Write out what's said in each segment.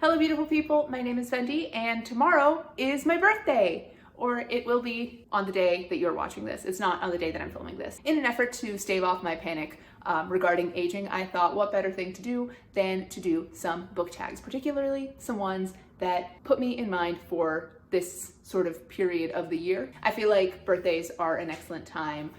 Hello beautiful people, my name is Fendi and tomorrow is my birthday. Or it will be on the day that you're watching this. It's not on the day that I'm filming this. In an effort to stave off my panic regarding aging, I thought what better thing to do than to do some book tags, particularly some ones that put me in mind for this sort of period of the year. I feel like birthdays are an excellent time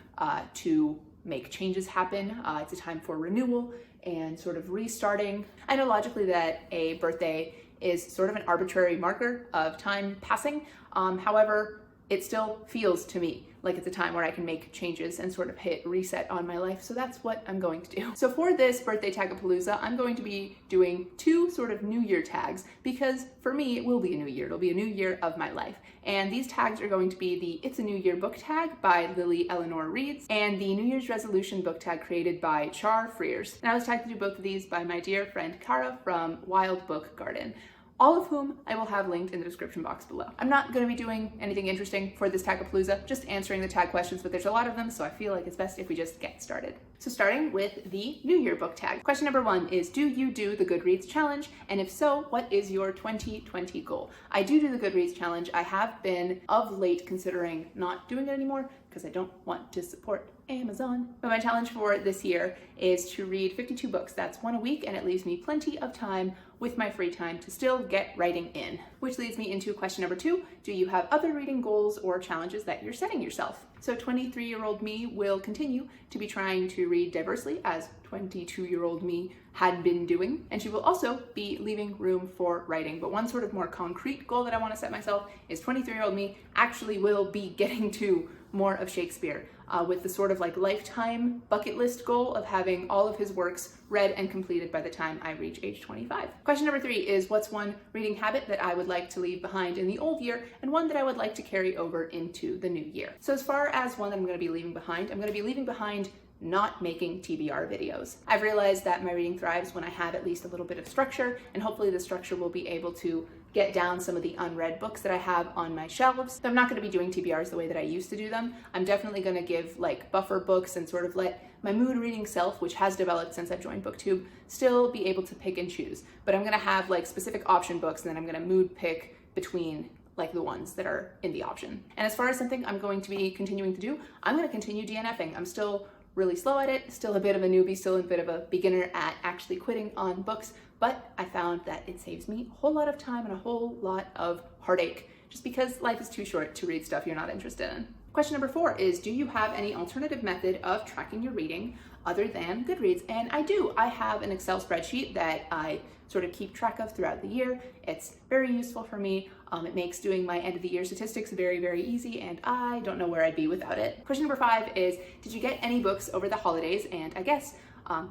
to make changes happen. It's a time for renewal and sort of restarting. I know logically that a birthday is sort of an arbitrary marker of time passing. However, it still feels to me like it's a time where I can make changes and sort of hit reset on my life. So that's what I'm going to do. So for this birthday tagapalooza, I'm going to be doing two sort of New Year tags because for me, it will be a new year. It'll be a new year of my life. And these tags are going to be the It's a New Year book tag by Lily Eleanor Reads and the New Year's resolution book tag created by Char. And I was tagged to do both of these by my dear friend Cara from Wild Book Garden, all of whom I will have linked in the description box below. I'm not going to be doing anything interesting for this tagapalooza, just answering the tag questions, but there's a lot of them, so I feel like it's best if we just get started. So starting with the New Year book tag. Question number 1 is, do you do the Goodreads challenge? And if so, what is your 2020 goal? I do the Goodreads challenge. I have been of late considering not doing it anymore because I don't want to support Amazon. But my challenge for this year is to read 52 books. That's one a week, and it leaves me plenty of time with my free time to still get writing in. Which leads me into question number 2. Do you have other reading goals or challenges that you're setting yourself? So 23-year-old me will continue to be trying to read diversely as 22-year-old me had been doing, and she will also be leaving room for writing. But one sort of more concrete goal that I want to set myself is 23-year-old me actually will be getting to more of Shakespeare with the sort of like lifetime bucket list goal of having all of his works read and completed by the time I reach age 25. Question number 3 is, what's one reading habit that I would like to leave behind in the old year and one that I would like to carry over into the new year? So as far as one that I'm going to be leaving behind, I'm going to be leaving behind not making TBR videos. I've realized that my reading thrives when I have at least a little bit of structure, and hopefully the structure will be able to get down some of the unread books that I have on my shelves. So I'm not going to be doing TBRs the way that I used to do them. I'm definitely going to give like buffer books and sort of let my mood reading self, which has developed since I've joined BookTube, still be able to pick and choose. But I'm going to have like specific option books, and then I'm going to mood pick between like the ones that are in the option. And as far as something I'm going to be continuing to do, I'm going to continue DNFing. I'm still really slow at it, still a bit of a newbie, still a bit of a beginner at actually quitting on books, but I found that it saves me a whole lot of time and a whole lot of heartache, just because life is too short to read stuff you're not interested in. Question number 4 is, do you have any alternative method of tracking your reading other than Goodreads? And I do. I have an Excel spreadsheet that I sort of keep track of throughout the year. It's very useful for me. It makes doing my end of the year statistics very, very easy, and I don't know where I'd be without it. Question number 5 is, did you get any books over the holidays? And I guess,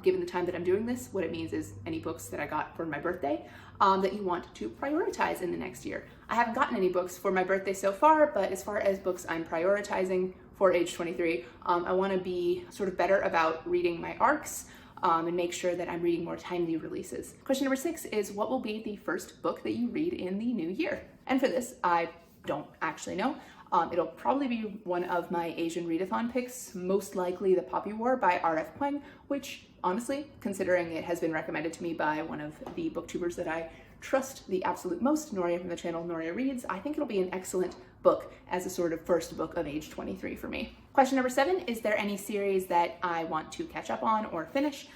given the time that I'm doing this, what it means is any books that I got for my birthday that you want to prioritize in the next year. I haven't gotten any books for my birthday so far, but as far as books I'm prioritizing for age 23, I want to be sort of better about reading my arcs and make sure that I'm reading more timely releases. Question number 6 is, what will be the first book that you read in the new year? And for this, I don't actually know. It'll probably be one of my Asian readathon picks, most likely The Poppy War by R.F. Kuang, which honestly, considering it has been recommended to me by one of the booktubers that I trust the absolute most, Noria from the channel Noria Reads, I think it'll be an excellent book as a sort of first book of age 23 for me. Question number 7, is there any series that I want to catch up on or finish?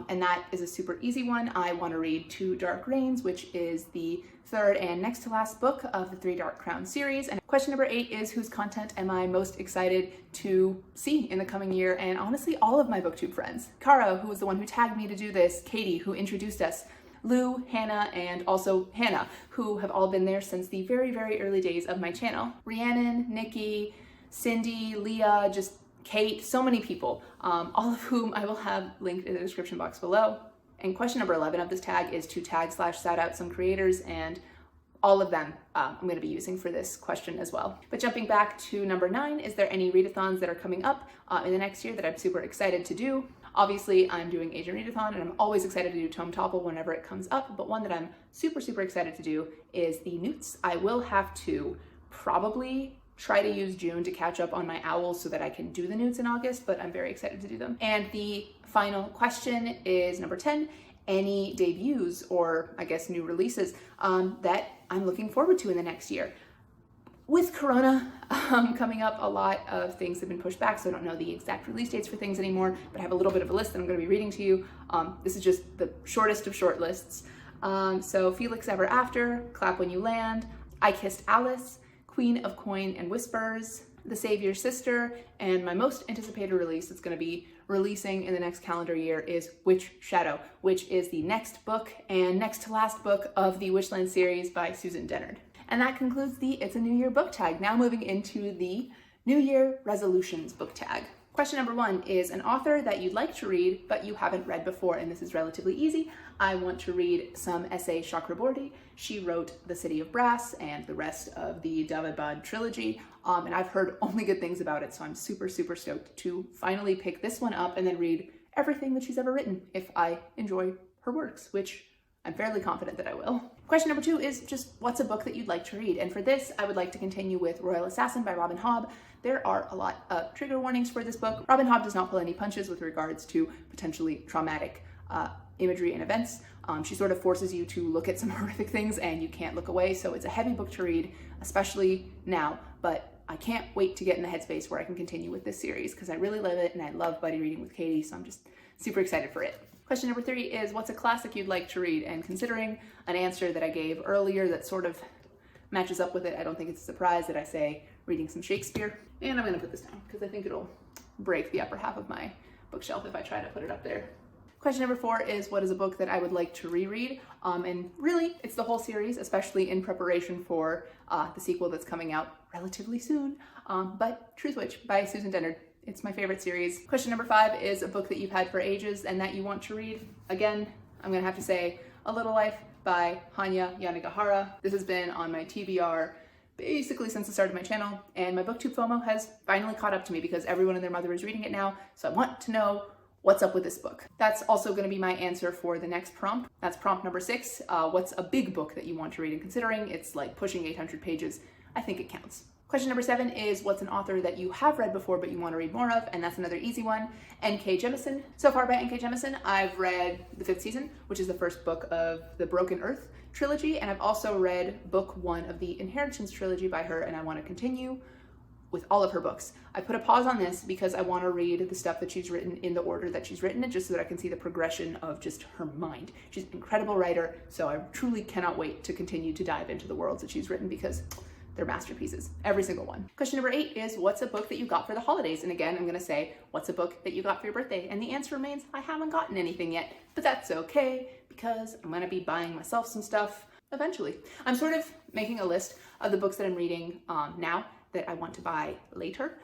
And that is a super easy one. I want to read Two Dark Reigns, which is the third and next to last book of the Three Dark Crowns series. And question number 8 is, whose content am I most excited to see in the coming year? And honestly, all of my BookTube friends. Cara, who was the one who tagged me to do this, Katie, who introduced us, Lou, Hannah, and also Hannah, who have all been there since the very, very early days of my channel. Rhiannon, Nikki, Cindy, Leah, just Kate, so many people, all of whom I will have linked in the description box below. And question number 11 of this tag is to tag/shout out some creators, and all of them I'm going to be using for this question as well. But jumping back to number 9, is there any readathons that are coming up in the next year that I'm super excited to do? Obviously, I'm doing Asian Readathon, and I'm always excited to do Tome Topple whenever it comes up, but one that I'm super, super excited to do is the Newts. I will have to probably try to use June to catch up on my owls so that I can do the Newts in August, but I'm very excited to do them. And the final question is number 10, any debuts or I guess new releases that I'm looking forward to in the next year. With Corona coming up, a lot of things have been pushed back, so I don't know the exact release dates for things anymore, but I have a little bit of a list that I'm going to be reading to you. This is just the shortest of short lists. So Felix Ever After, Clap When You Land, I Kissed Alice, Queen of Coin and Whispers, The Savior's Sister, and my most anticipated release that's going to be releasing in the next calendar year is Witch Shadow, which is the next book and next to last book of the Witchland series by Susan Dennard. And that concludes the It's a New Year book tag. Now moving into the New Year resolutions book tag. Question number 1 is an author that you'd like to read, but you haven't read before, and this is relatively easy. I want to read some S.A. Chakraborty. She wrote The City of Brass and the rest of the David trilogy, and I've heard only good things about it, so I'm super, super stoked to finally pick this one up and then read everything that she's ever written if I enjoy her works, which I'm fairly confident that I will. Question number 2 is just what's a book that you'd like to read? And for this, I would like to continue with Royal Assassin by Robin Hobb. There are a lot of trigger warnings for this book. Robin Hobb does not pull any punches with regards to potentially traumatic imagery and events. She sort of forces you to look at some horrific things and you can't look away. So it's a heavy book to read, especially now, but I can't wait to get in the headspace where I can continue with this series because I really love it and I love buddy reading with Katie, so I'm just super excited for it. Question number 3 is what's a classic you'd like to read? And considering an answer that I gave earlier that sort of matches up with it, I don't think it's a surprise that I say reading some Shakespeare. And I'm gonna put this down because I think it'll break the upper half of my bookshelf if I try to put it up there. Question number 4 is what is a book that I would like to reread? And really, it's the whole series, especially in preparation for the sequel that's coming out relatively soon. But Truth Witch by Susan Dennard. It's my favorite series. Question number 5 is a book that you've had for ages and that you want to read. Again, I'm gonna have to say A Little Life by Hanya Yanagihara. This has been on my TBR basically since the start of my channel, and my booktube FOMO has finally caught up to me because everyone and their mother is reading it now, so I want to know what's up with this book. That's also going to be my answer for the next prompt. That's prompt number 6. What's a big book that you want to read? And considering it's like pushing 800 pages, I think it counts. Question number 7 is what's an author that you have read before but you want to read more of? And that's another easy one. N.K. Jemisin. So far by N.K. Jemisin, I've read the 5th season, which is the first book of the Broken Earth trilogy, and I've also read book 1 of the Inheritance trilogy by her, and I want to continue with all of her books. I put a pause on this because I want to read the stuff that she's written in the order that she's written it, just so that I can see the progression of just her mind. She's an incredible writer, so I truly cannot wait to continue to dive into the worlds that she's written because they're masterpieces, every single one. Question number 8 is what's a book that you got for the holidays? And again, I'm gonna say, what's a book that you got for your birthday? And the answer remains, I haven't gotten anything yet, but that's okay because I'm gonna be buying myself some stuff eventually. I'm sort of making a list of the books that I'm reading now that I want to buy later.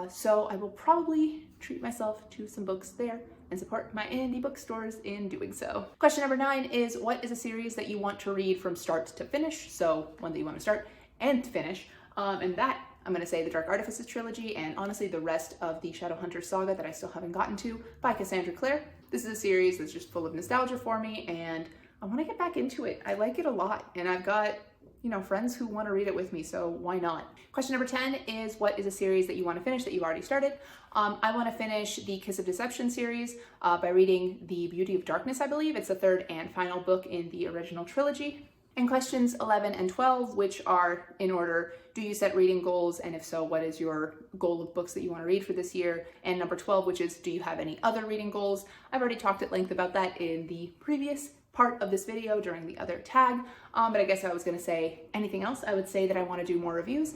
So I will probably treat myself to some books there and support my indie bookstores in doing so. Question number 9 is what is a series that you want to read from start to finish? So one that you want to start and finish, and that I'm going to say the Dark Artifices trilogy and honestly the rest of the Shadowhunter saga that I still haven't gotten to by Cassandra Clare. This is a series that's just full of nostalgia for me and I want to get back into it. I like it a lot and I've got, you know, friends who want to read it with me, so why not? Question number 10 is what is a series that you want to finish that you've already started? I want to finish the Kiss of Deception series by reading The Beauty of Darkness, I believe. It's the 3rd and final book in the original trilogy. And questions 11 and 12, which are in order, do you set reading goals? And if so, what is your goal of books that you want to read for this year? And number 12, which is, do you have any other reading goals? I've already talked at length about that in the previous part of this video during the other tag, but I guess if I was going to say anything else, I would say that I want to do more reviews,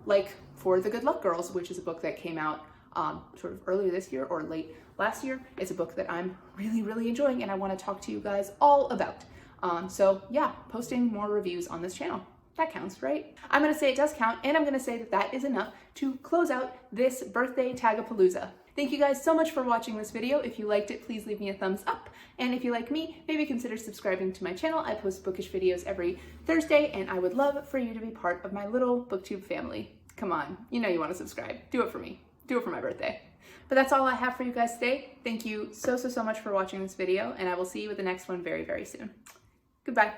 like for The Good Luck Girls, which is a book that came out sort of earlier this year or late last year. It's a book that I'm really, really enjoying and I want to talk to you guys all about. So yeah, posting more reviews on this channel. That counts, right? I'm gonna say it does count, and I'm gonna say that that is enough to close out this birthday Tagapalooza. Thank you guys so much for watching this video. If you liked it, please leave me a thumbs up. And if you like me, maybe consider subscribing to my channel. I post bookish videos every Thursday, and I would love for you to be part of my little booktube family. Come on, you know you wanna subscribe. Do it for me. Do it for my birthday. But that's all I have for you guys today. Thank you so much for watching this video, and I will see you with the next one very, very soon. Goodbye.